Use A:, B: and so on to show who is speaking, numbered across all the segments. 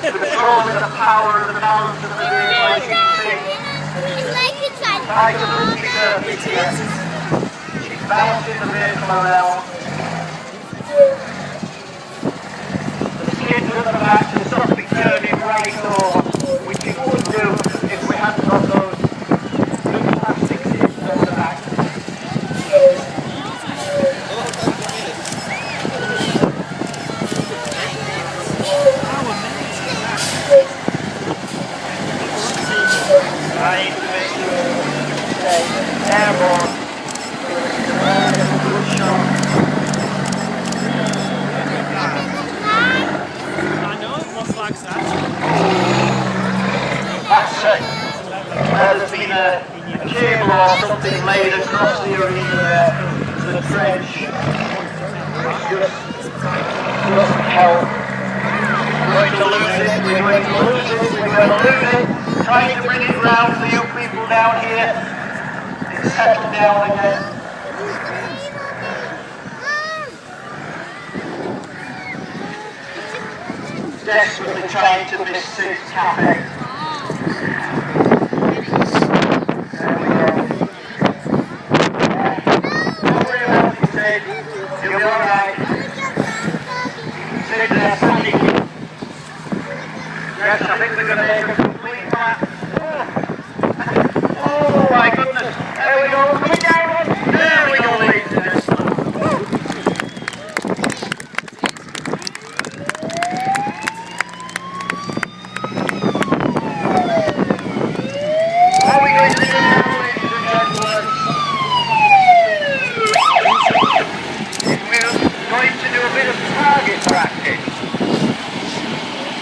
A: controlling the power and the balance of the vehicle, as you can see. Trying to put the surface here. She's bouncing the vehicle around. The skids at the back to stop it turning right over, which it would do if we hadn't got those big plastic skids at the back. Right, airborne. Good shot.
B: I know, what flag's that?
A: That's it. There's been a cable or something laid across the arena there, the trench. It's just doesn't help. We're going to lose it, we're going to lose it, we're going to lose it. Trying to bring it round for you people down here. It's settled down again. Desperately trying to miss this cafe. There we go. Don't worry about it, Sid. You'll be alright. Sid, standing. Yes, I think they're going to make a complete lap. Oh my goodness. There we go. Coming down. There we go, ladies and gentlemen. What are we going to do now, ladies and gentlemen? We're going to do a bit of target practice.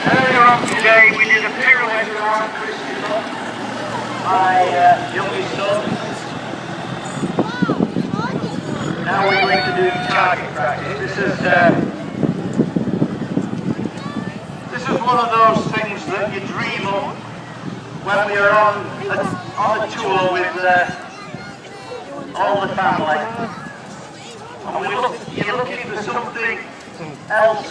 A: Earlier on today we did a pirouette around Christopher, my youngest son. Now we're going to do target practice. This is one of those things that you dream of when we are on a tour with all the family. And you're looking for something else